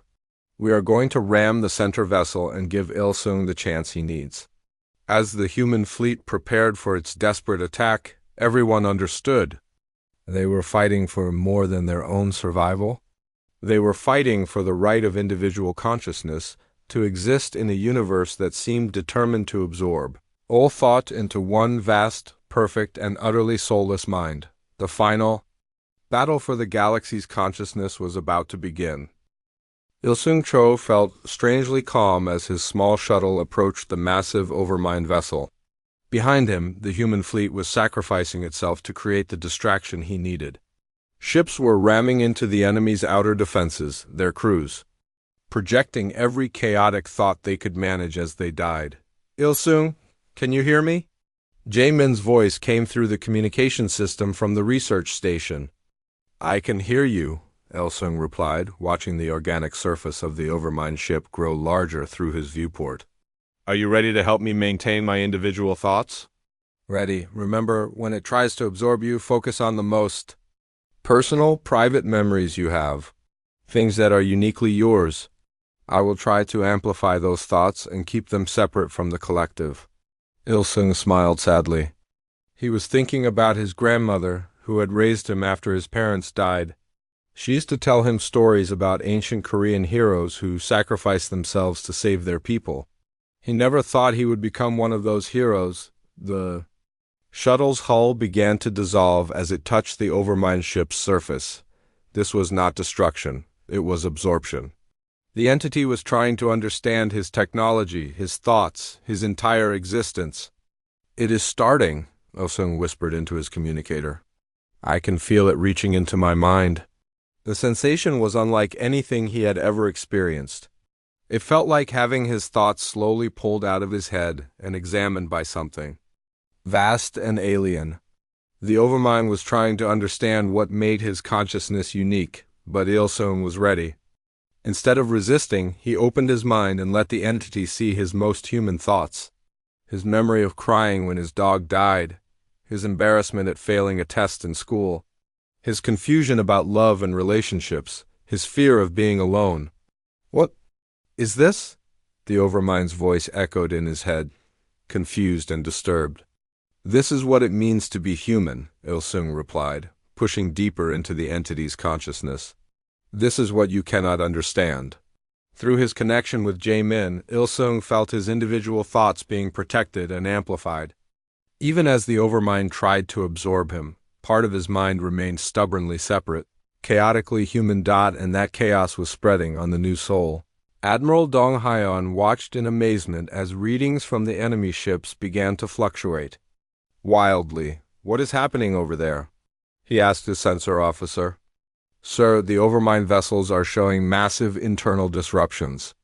We are going to ram the center vessel and give Il-sung the chance he needs." As the human fleet prepared for its desperate attack, everyone understood. They were fighting for more than their own survival. They were fighting for the right of individual consciousness to exist in a universe that seemed determined to absorb all thought into one vast, perfect, and utterly soulless mind. The final battle for the galaxy's consciousness was about to begin. Il-sung-cho felt strangely calm as his small shuttle approached the massive overmind vessel. Behind him, the human fleet was sacrificing itself to create the distraction he needed. Ships were ramming into the enemy's outer defenses, their crews projecting every chaotic thought they could manage as they died. "Il-sung, can you hear me?" Jae-min's voice came through the communication system from the research station. "I can hear you," Il-sung replied, watching the organic surface of the overmind ship grow larger through his viewport. "Are you ready to help me maintain my individual thoughts?" "Ready. Remember, when it tries to absorb you, focus on the most personal, private memories you have, things that are uniquely yours. I will try to amplify those thoughts and keep them separate from the collective." Il-sung smiled sadly. He was thinking about his grandmother, who had raised him after his parents died. She used to tell him stories about ancient Korean heroes who sacrificed themselves to save their people. He never thought he would become one of those heroes. The shuttle's hull began to dissolve as it touched the overmind ship's surface. This was not destruction, it was absorption. The entity was trying to understand his technology, his thoughts, his entire existence. "It is starting," Il-sung whispered into his communicator. "I can feel it reaching into my mind." The sensation was unlike anything he had ever experienced. It felt like having his thoughts slowly pulled out of his head and examined by something vast and alien. The overmind was trying to understand what made his consciousness unique, but Il-sung was ready. Instead of resisting, he opened his mind and let the entity see his most human thoughts. His memory of crying when his dog died, his embarrassment at failing a test in school, his confusion about love and relationships, his fear of being alone. "What is this?" The overmind's voice echoed in his head, confused and disturbed. "This is what it means to be human," Il-sung replied, pushing deeper into the entity's consciousness. "This is what you cannot understand." Through his connection with Jae-min, Il-sung felt his individual thoughts being protected and amplified. Even as the overmind tried to absorb him, part of his mind remained stubbornly separate, chaotically human. And that chaos was spreading on the new soul. Admiral Dong Hyan watched in amazement as readings from the enemy ships began to fluctuate wildly. "What is happening over there?" he asked his sensor officer. "Sir, the overmind vessels are showing massive internal disruptions.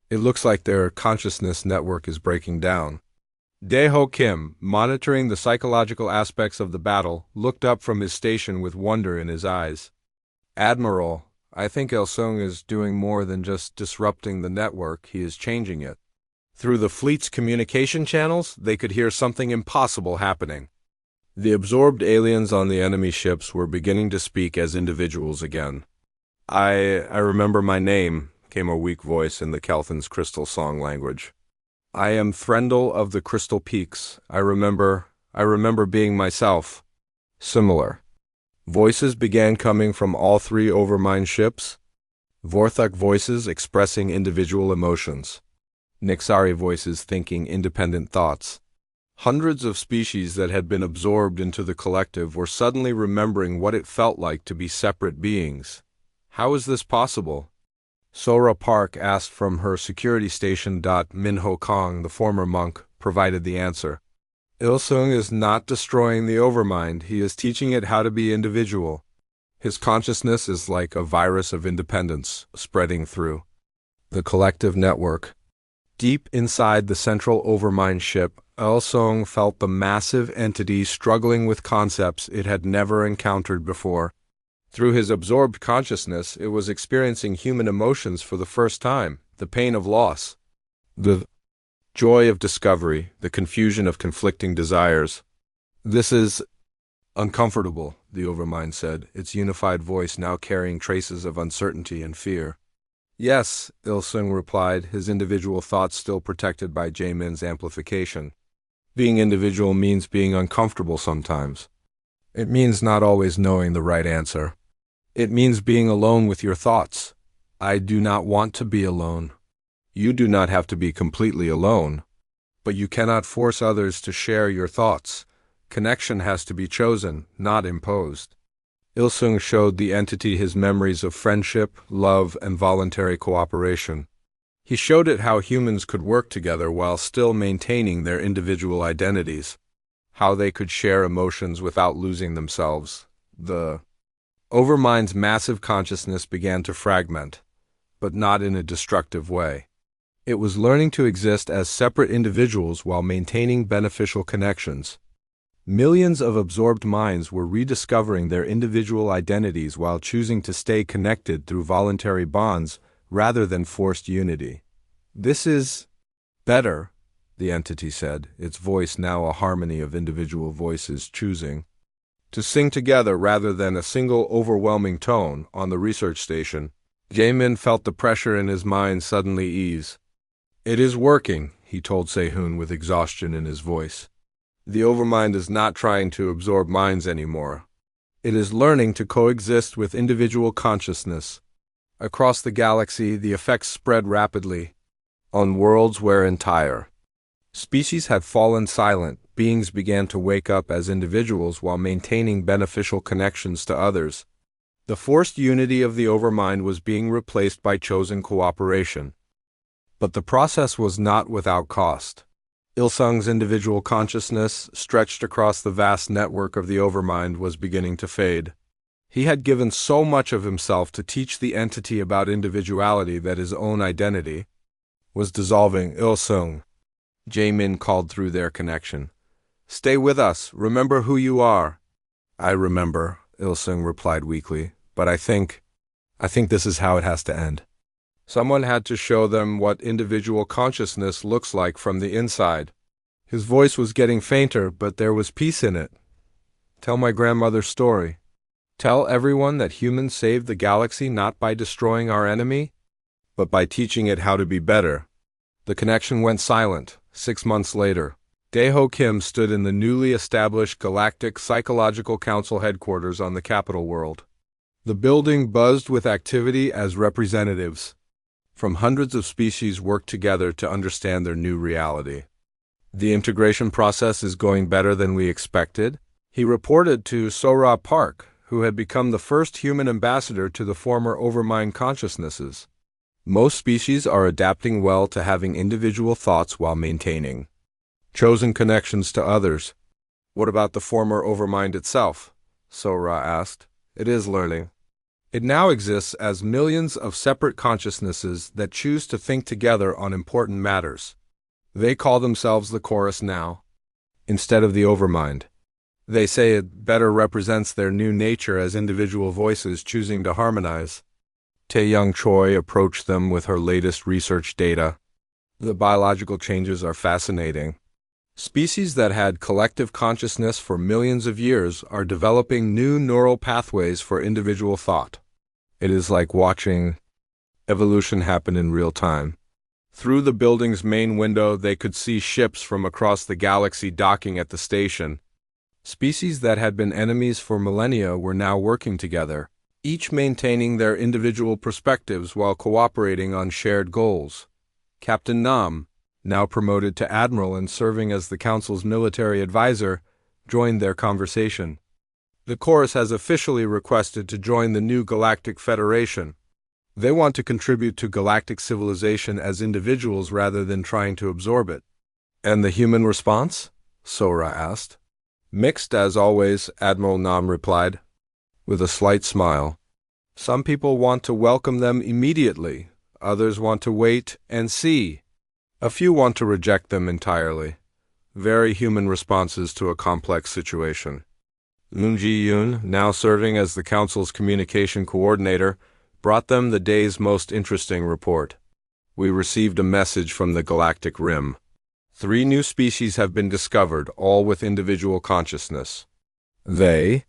It looks like their consciousness network is breaking down." Dae-ho Kim, monitoring the psychological aspects of the battle, looked up from his station with wonder in his eyes. "Admiral, I think Il-sung is doing more than just disrupting the network, he is changing it. Through the fleet's communication channels, they could hear something impossible happening. The absorbed aliens on the enemy ships were beginning to speak as individuals again. I remember my name, came a weak voice in the Kelthan's crystal song language. I am Threndel of the Crystal Peaks. I remember being myself. Similar. Voices began coming from all three Overmind ships. Vorthok voices expressing individual emotions. Nixari voices thinking independent thoughts. Hundreds of species that had been absorbed into the collective were suddenly remembering what it felt like to be separate beings. How is this possible? Sora Park asked from her security station. Minho Kong, the former monk, provided the answer. Il-sung is not destroying the Overmind, he is teaching it how to be individual. His consciousness is like a virus of independence, spreading through the collective network. Deep inside the central Overmind ship, Il-sung felt the massive entity struggling with concepts it had never encountered before. Through his absorbed consciousness, it was experiencing human emotions for the first time, the pain of loss, the joy of discovery, the confusion of conflicting desires. This is uncomfortable, the Overmind said, its unified voice now carrying traces of uncertainty and fear. Yes, Il-sung replied, his individual thoughts still protected by Jaemin's amplification. Being individual means being uncomfortable sometimes. It means not always knowing the right answer. It means being alone with your thoughts. I do not want to be alone. You do not have to be completely alone. But you cannot force others to share your thoughts. Connection has to be chosen, not imposed. Il-sung showed the entity his memories of friendship, love, and voluntary cooperation. He showed it how humans could work together while still maintaining their individual identities, how they could share emotions without losing themselves. The Overmind's massive consciousness began to fragment, but not in a destructive way. It was learning to exist as separate individuals while maintaining beneficial connections. Millions of absorbed minds were rediscovering their individual identities while choosing to stay connected through voluntary bonds rather than forced unity. This is better, the entity said, its voice now a harmony of individual voices choosing to sing together rather than a single overwhelming tone. On the research station, Jaemin felt the pressure in his mind suddenly ease. It is working, he told Sehun with exhaustion in his voice. The Overmind is not trying to absorb minds anymore. It is learning to coexist with individual consciousness. Across the galaxy, the effects spread rapidly. On worlds where entire species had fallen silent, beings began to wake up as individuals while maintaining beneficial connections to others. The forced unity of the Overmind was being replaced by chosen cooperation. But the process was not without cost. Il-sung's individual consciousness, stretched across the vast network of the Overmind, was beginning to fade. He had given so much of himself to teach the entity about individuality that his own identity was dissolving. Il-sung, Jaemin called through their connection. Stay with us. Remember who you are. I remember, Il-sung replied weakly, but I think this is how it has to end. Someone had to show them what individual consciousness looks like from the inside. His voice was getting fainter, but there was peace in it. Tell my grandmother's story. Tell everyone that humans saved the galaxy not by destroying our enemy, but by teaching it how to be better. The connection went silent. 6 months later, Daeho Kim stood in the newly established Galactic Psychological Council headquarters on the capital world. The building buzzed with activity as representatives from hundreds of species worked together to understand their new reality. The integration process is going better than we expected, he reported to Sora Park, who had become the first human ambassador to the former Overmind consciousnesses. Most species are adapting well to having individual thoughts while maintaining chosen connections to others. What about the former Overmind itself? Sora asked. It is learning. It now exists as millions of separate consciousnesses that choose to think together on important matters. They call themselves the Chorus now, instead of the Overmind. They say it better represents their new nature as individual voices choosing to harmonize. Tae-young Choi approached them with her latest research data. The biological changes are fascinating. Species that had collective consciousness for millions of years are developing new neural pathways for individual thought. It is like watching evolution happen in real time. Through the building's main window, they could see ships from across the galaxy docking at the station. Species that had been enemies for millennia were now working together, each maintaining their individual perspectives while cooperating on shared goals. Captain Nam, now promoted to admiral and serving as the Council's military advisor, joined their conversation. The Chorus has officially requested to join the new Galactic Federation. They want to contribute to galactic civilization as individuals rather than trying to absorb it. And the human response? Sora asked. Mixed as always, Admiral Nam replied, with a slight smile. Some people want to welcome them immediately, others want to wait and see. A few want to reject them entirely. Very human responses to a complex situation. Moon Ji-yoon, now serving as the Council's communication coordinator, brought them the day's most interesting report. We received a message from the Galactic Rim. 3 new species have been discovered, all with individual consciousness. They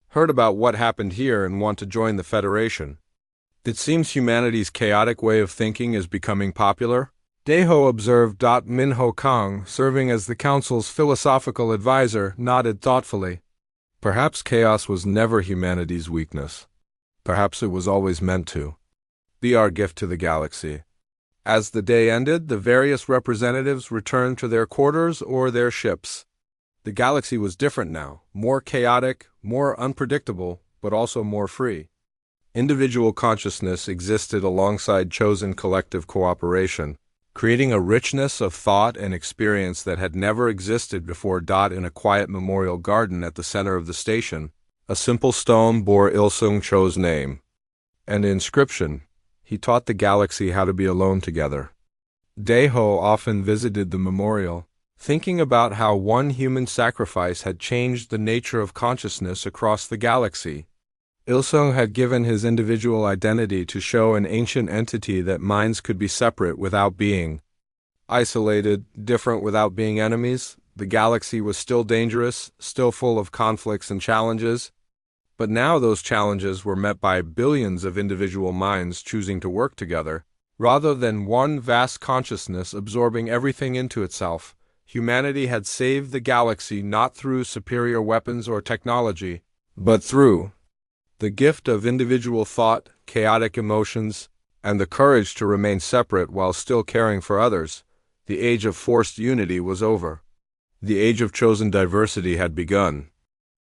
heard about what happened here and want to join the Federation. It seems humanity's chaotic way of thinking is becoming popular. Daeho observed. Minho Kang, serving as the Council's philosophical advisor, nodded thoughtfully. Perhaps chaos was never humanity's weakness. Perhaps it was always meant to be our gift to the galaxy. As the day ended, the various representatives returned to their quarters or their ships. The galaxy was different now, more chaotic, more unpredictable, but also more free. Individual consciousness existed alongside chosen collective cooperation, creating a richness of thought and experience that had never existed before. In a quiet memorial garden at the center of the station, a simple stone bore Il-sung Cho's name. And the inscription, he taught the galaxy how to be alone together. Daeho often visited the memorial, thinking about how one human sacrifice had changed the nature of consciousness across the galaxy. Il-sung had given his individual identity to show an ancient entity that minds could be separate without being isolated, different without being enemies. The galaxy was still dangerous, still full of conflicts and challenges. But now those challenges were met by billions of individual minds choosing to work together. Rather than one vast consciousness absorbing everything into itself, humanity had saved the galaxy not through superior weapons or technology, but through the gift of individual thought, chaotic emotions, and the courage to remain separate while still caring for others. The age of forced unity was over. The age of chosen diversity had begun.